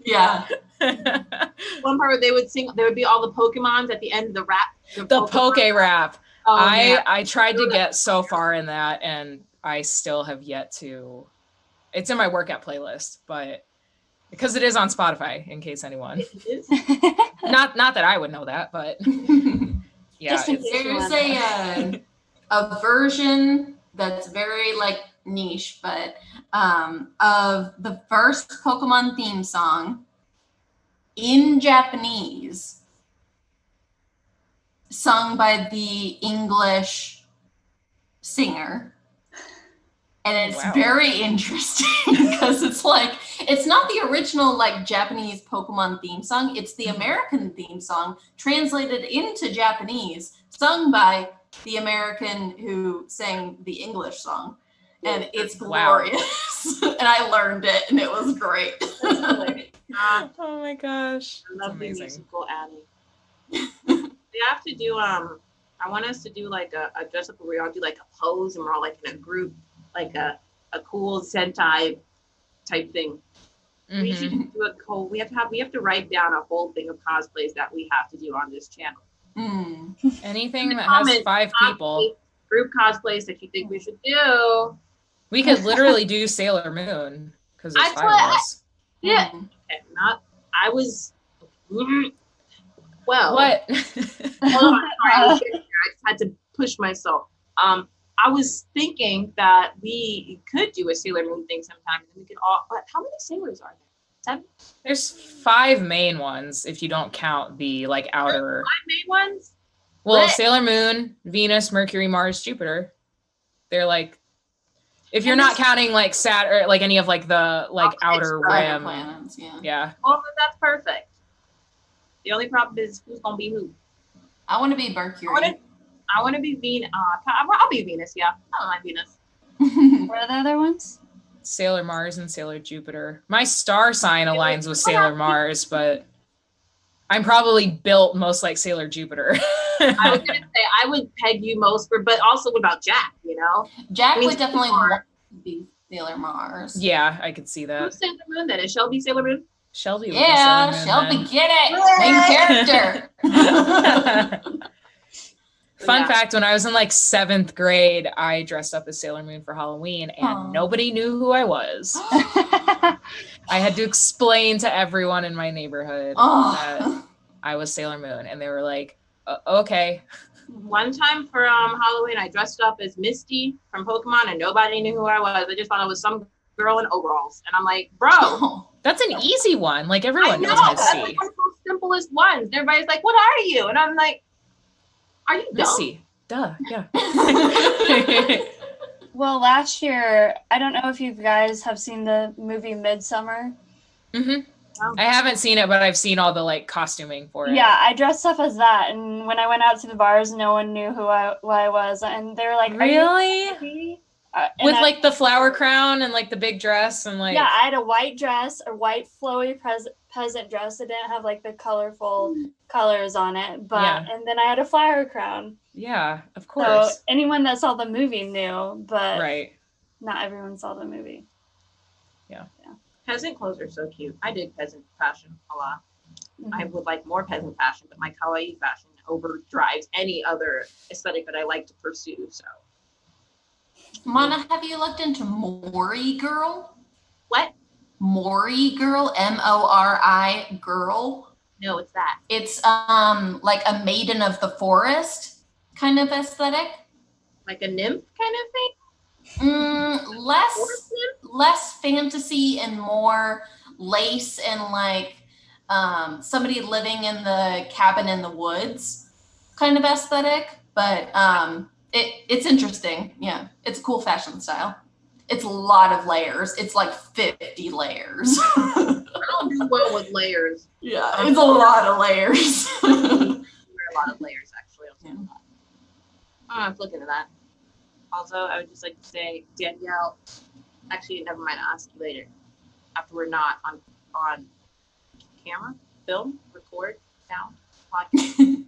yeah. One part where they would sing, there would be all the Pokemons at the end of the rap. The Poke rap. Oh, I tried to get so far in that, and I still have yet to. It's in my workout playlist, but because it is on Spotify, in case anyone. It is? Not that I would know that, but yeah. There's a version that's very like niche, but of the first Pokemon theme song in Japanese, sung by the English singer. And it's very interesting because it's like, it's not the original like Japanese Pokemon theme song. It's the American theme song translated into Japanese, sung by the American who sang the English song. And it's glorious. And I learned it and it was great. Oh my gosh. I love the musical Annie. We have to do, I want us to do like a dress up where we all do like a pose and we're all like in a group, like a cool Sentai type thing. We should do a we have to write down a whole thing of cosplays that we have to do on this channel. Anything that has 5 people. Group cosplays that you think we should do. We could literally do Sailor Moon because there's 5 of us. Yeah. Okay, I was. Well. What? Hold on, sorry, I just had to push myself. I was thinking that we could do a Sailor Moon thing sometime, and we could all. But how many sailors are there? 7? There's 5 main ones if you don't count the like outer. 5 main ones. Well, Sailor Moon, Venus, Mercury, Mars, Jupiter. They're like, if you're not counting like Saturn, like any of like the like outer rim. Planets, yeah. Oh, that's perfect. The only problem is who's gonna be who. I want to be Mercury. I want to be Venus. I'll be Venus. Yeah, I don't like Venus. What are the other ones? Sailor Mars and Sailor Jupiter. My star sign aligns with Sailor Mars, but I'm probably built most like Sailor Jupiter. I was gonna say I would peg you most for, but also what about Jack? You know, Jack would definitely want to be Sailor Mars. Yeah, I could see that. Who's Sailor Moon then? Is Shelby Sailor Moon? Shelby. Yeah, Shelby, then. get it. Main character. Fun fact, when I was in like 7th grade, I dressed up as Sailor Moon for Halloween and nobody knew who I was. I had to explain to everyone in my neighborhood that I was Sailor Moon, and they were like, okay. One time for Halloween, I dressed up as Misty from Pokemon and nobody knew who I was. I just thought I was some girl in overalls. And I'm like, bro. That's an easy one. Like everyone knows Misty. That's like one of the simplest ones. Everybody's like, what are you? And I'm like, are you Misty? Duh, yeah. Well, last year, I don't know if you guys have seen the movie Midsummer. I haven't seen it, but I've seen all the like costuming for it. Yeah, I dressed up as that, and when I went out to the bars, no one knew who I was, and they were like, "Really?" With like the flower crown and like the big dress and like. Yeah, I had a white dress, a white flowy peasant dress. It didn't have like the colorful colors on it, but and then I had a flower crown. Yeah, of course. So anyone that saw the movie knew, but not everyone saw the movie. Yeah. Peasant clothes are so cute. I dig peasant fashion a lot. I would like more peasant fashion, but my kawaii fashion overdrives any other aesthetic that I like to pursue. So, Mana, have you looked into Mori Girl? What? Mori Girl, Mori Girl. No, it's that. It's like a maiden of the forest kind of aesthetic. Like a nymph kind of thing? Less fantasy and more lace and like somebody living in the cabin in the woods kind of aesthetic. But it's interesting. Yeah, it's a cool fashion style. It's a lot of layers. It's like 50 layers. I don't do well with layers. Yeah, it's a lot of layers. I wear a lot of layers, actually. I'm looking at that. Also, I would just like to say, Danielle, actually, never mind, I'll ask you later. After we're not on camera, film, record, sound, podcast.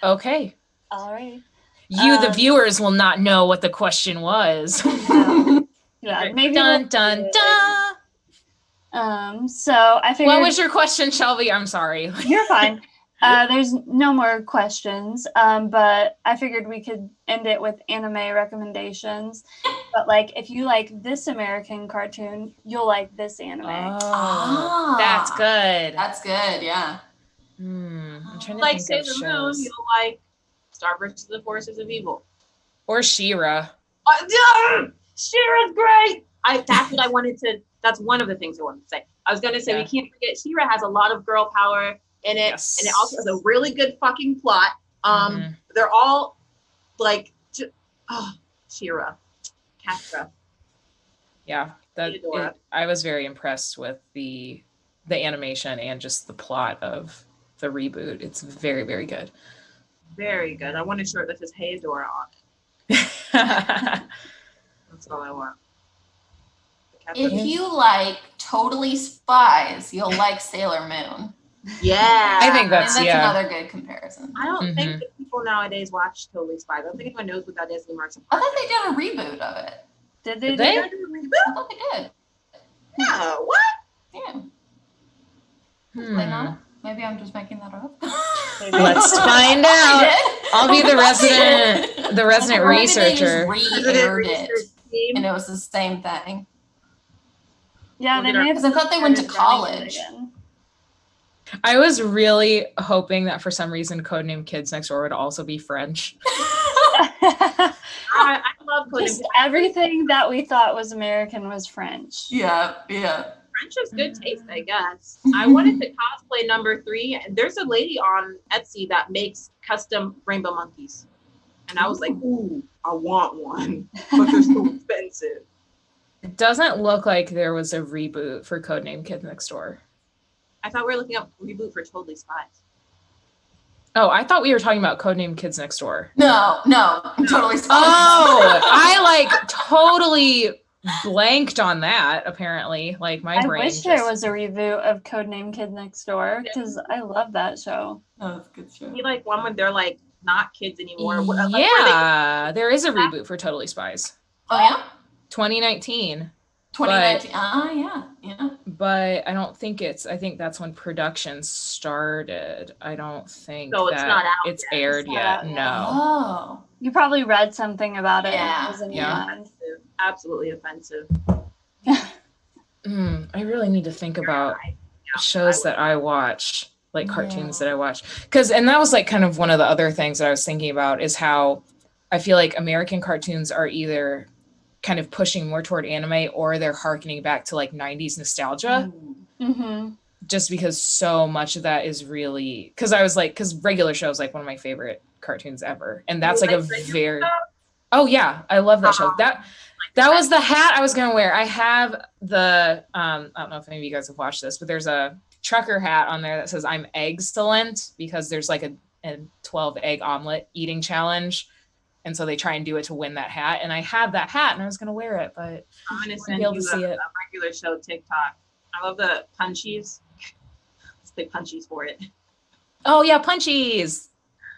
Okay. All right. You, the viewers, will not know what the question was. Yeah, maybe. Dun, dun, dun. So I figured. What was your question, Shelby? I'm sorry. You're fine. There's no more questions, but I figured we could end it with anime recommendations. But like, if you like this American cartoon, you'll like this anime. Oh, that's good. That's good. Yeah. I'm trying to like think Sailor of Moon, shows. you'll like Star vs. the Forces of Evil. Or She-Ra. She-Ra's great. That's what I wanted to. That's one of the things I wanted to say. I was going to say we can't forget She-Ra has a lot of girl power in it, and it also has a really good fucking plot. They're all like, She-Ra, Castra. Yeah, I was very impressed with the animation and just the plot of the reboot. It's very, very good. Very good. I want a shirt that says "Hey Adora" on. That's all I want. If you like Totally Spies, you'll like Sailor Moon. Yeah, I think that's another good comparison. I don't think that people nowadays watch Totally Spies. I don't think anyone knows what that is. I thought they did a reboot of it. Did they? I thought they did. No, what? Why not? Maybe I'm just making that up. Let's find out. I'll be the resident researcher. Maybe they just re-aired it, and it was the same thing. Yeah, they may have. Because I thought they went to college. I was really hoping that for some reason Codename Kids Next Door would also be French. I love Codename. Just everything that we thought was American was French. Yeah. French is good taste, I guess. I wanted to cosplay number 3, and there's a lady on Etsy that makes custom rainbow monkeys. And I was like, ooh, I want one, but they're so expensive. It doesn't look like there was a reboot for Codename Kids Next Door. I thought we were looking up reboot for Totally Spies. Oh, I thought we were talking about Codename Kids Next Door. No, Totally Spies. Oh, I totally blanked on that, apparently. Like my brain. I wish there was a reboot of Codename Kid Next Door because I love that show. Oh, that's a good show. You like one when they're like not kids anymore. Yeah, there is a reboot for Totally Spies. Oh yeah, 2019. 2019. Yeah. But I don't think I think that's when production started. I don't think so it's not out it's yet. aired yet. No. Oh. You probably read something about it. Yeah. It was in your Yeah. mind. Absolutely offensive. I really need to think about shows that I watch, like cartoons that I watch. And that was like kind of one of the other things that I was thinking about is how I feel like American cartoons are either kind of pushing more toward anime or they're harkening back to like 90s nostalgia. Mm-hmm. Just because so much of that is really because regular show is like one of my favorite cartoons ever. And that's oh yeah, I love that show. That was the hat I was gonna wear. I have the I don't know if any of you guys have watched this, but there's a trucker hat on there that says I'm excellent because there's like a 12 egg omelet eating challenge. And so they try and do it to win that hat. And I have that hat and I was going to wear it, but I'm going to send you a regular show TikTok. I love the punchies. Let's say punchies for it. Oh yeah, punchies.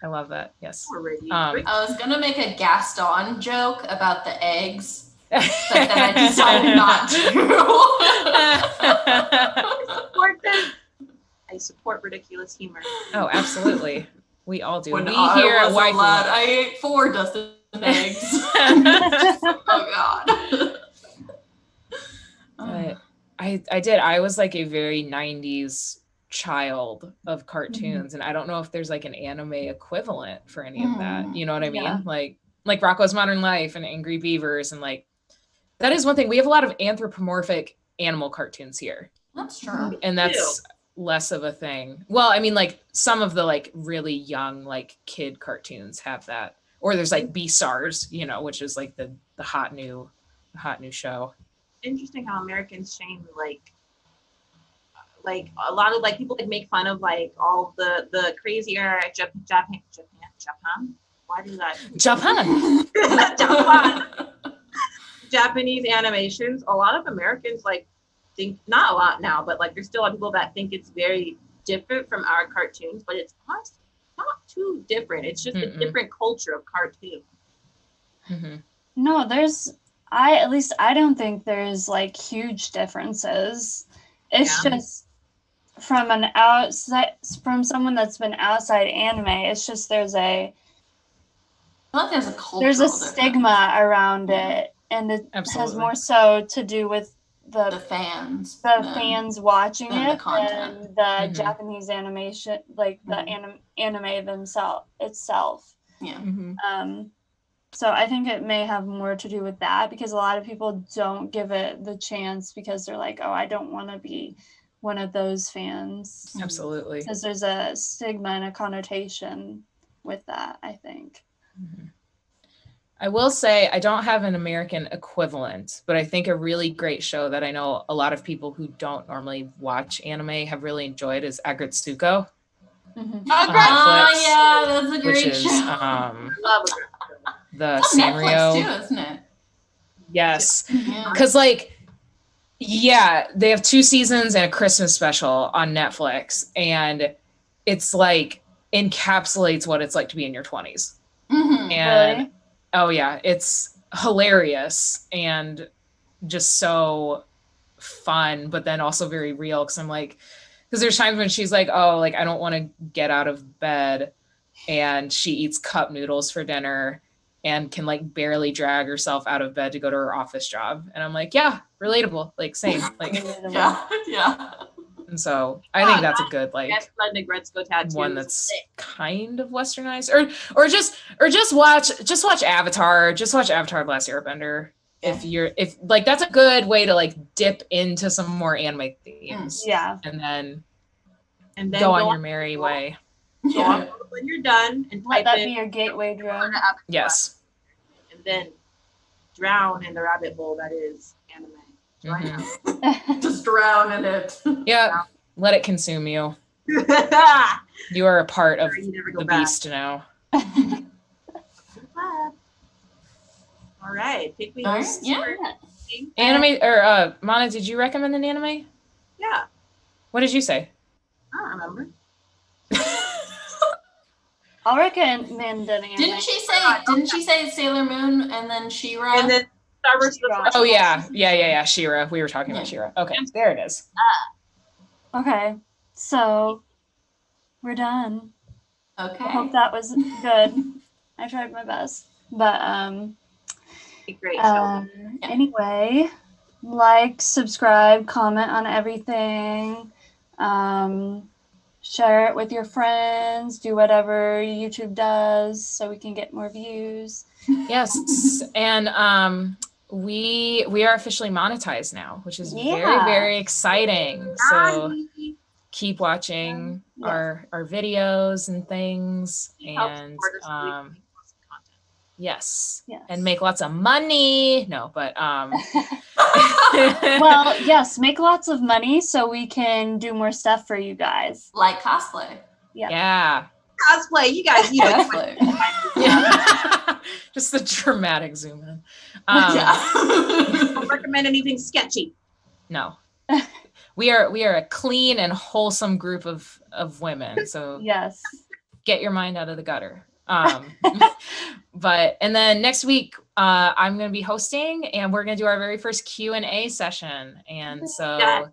I love that. Yes. I was going to make a Gaston joke about the eggs, but then I decided not to. I support ridiculous humor. Oh, absolutely. We all do. When we here at Waifu. I ate 4 dozen eggs. Oh God. But I did. I was like a very 90s child of cartoons, and I don't know if there's like an anime equivalent for any of that. You know what I mean? Yeah. Like Rocko's Modern Life and Angry Beavers, and like that is one thing. We have a lot of anthropomorphic animal cartoons here. That's true. And that's less of a thing. Well, I mean, like some of the like really young like kid cartoons have that, or there's like B-Stars, which is like the hot new show. Interesting how Americans shame like a lot of like people like make fun of like all the crazier Japan. Why do that? Japan. Japanese animations. A lot of Americans like think, not a lot now, but like there's still a lot of people that think it's very different from our cartoons, but it's not too different. It's just a different culture of cartoon. Mm-hmm. No, I don't think there's like huge differences. It's just from someone that's been outside anime, it's just there's a stigma around it, and it has more so to do with the fans watching it than the Japanese animation, like the anime itself. Yeah. So I think it may have more to do with that, because a lot of people don't give it the chance because they're like, oh, I don't want to be one of those fans. Absolutely. Because there's a stigma and a connotation with that, I think. Mm-hmm. I will say I don't have an American equivalent, but I think a really great show that I know a lot of people who don't normally watch anime have really enjoyed is Agretsuko. Mm-hmm. Yeah, that's a great show. I love it. The it's on Netflix too, isn't it? Yes. Because they have 2 seasons and a Christmas special on Netflix, and it's like encapsulates what it's like to be in your 20s. Mm-hmm. And really? Oh yeah, it's hilarious and just so fun, but then also very real, because I'm like, because there's times when she's like, oh, like I don't want to get out of bed, and she eats cup noodles for dinner and can like barely drag herself out of bed to go to her office job. And I'm like, yeah, relatable, like same, like yeah. And so I think that's a good like tattoo. one that's kind of westernized, or just watch Avatar, just watch Avatar: The Last Airbender. Yeah. If like that's a good way to like dip into some more anime themes. Yeah. And then go on your merry way. Go on when you're done and let that be your gateway drug. Yes. And then drown in the rabbit hole that is anime. Just drown in it. Yeah. Let it consume you. You are a part of the beast now. All right. Think we Yeah. Anime or Mana, did you recommend an anime? Yeah. What did you say? I don't remember. I'll recommend an anime. Didn't she say Sailor Moon and then She-Ra? And then Star Wars the Flash. Oh yeah, She-Ra. We were talking about She-Ra. Okay, there it is. Okay, so we're done. Okay. I hope that was good. I tried my best, but Great. anyway, like, subscribe, comment on everything, share it with your friends, do whatever YouTube does so we can get more views. Yes, and we are officially monetized now, which is very, very exciting. So keep watching our videos and things, and yes, and make lots of money. No, but well, yes, make lots of money so we can do more stuff for you guys, like cosplay. Yeah. Cosplay, you guys. Cosplay. Yeah. Just the dramatic zoom in. Don't recommend anything sketchy. No. We are a clean and wholesome group of women. So yes, get your mind out of the gutter. But and then next week I'm going to be hosting, and we're going to do our very first Q&A session. And so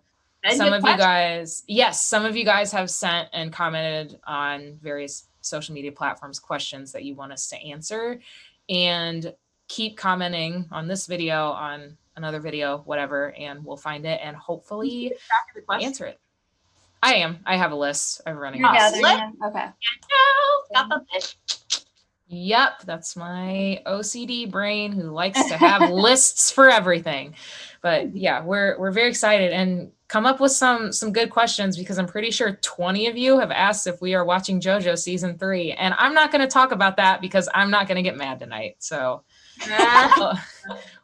some of you guys have sent and commented on various social media platforms questions that you want us to answer, and keep commenting on this video, on another video, whatever, and we'll find it and hopefully answer it. I have a list. I'm running a list. Okay. Got the list. Yep, that's my OCD brain who likes to have lists for everything. But yeah, we're very excited, and come up with some good questions, because I'm pretty sure 20 of you have asked if we are watching JoJo season 3, and I'm not going to talk about that because I'm not going to get mad tonight. So,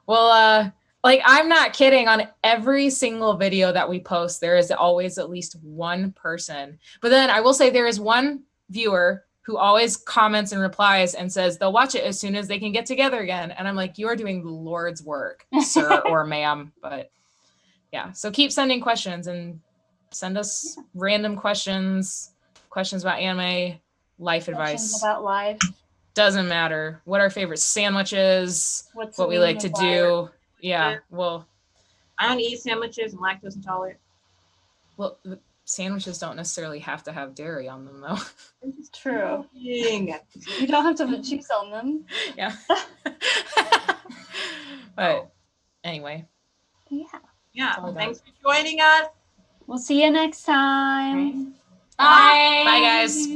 well, like, I'm not kidding. On every single video that we post, there is always at least one person. But then I will say there is one viewer who always comments and replies and says they'll watch it as soon as they can get together again. And I'm like, you are doing the Lord's work, sir or ma'am. But yeah, so keep sending questions, and send us random questions about anime, life advice. About life. Doesn't matter. What our favorite sandwich is, what we like to do. Yeah, well. I don't eat sandwiches. I'm lactose intolerant. Well, sandwiches don't necessarily have to have dairy on them, though. It's true. You don't have to put cheese on them. Yeah. But anyway. Yeah. Thanks for joining us. We'll see you next time. Bye. Bye, guys.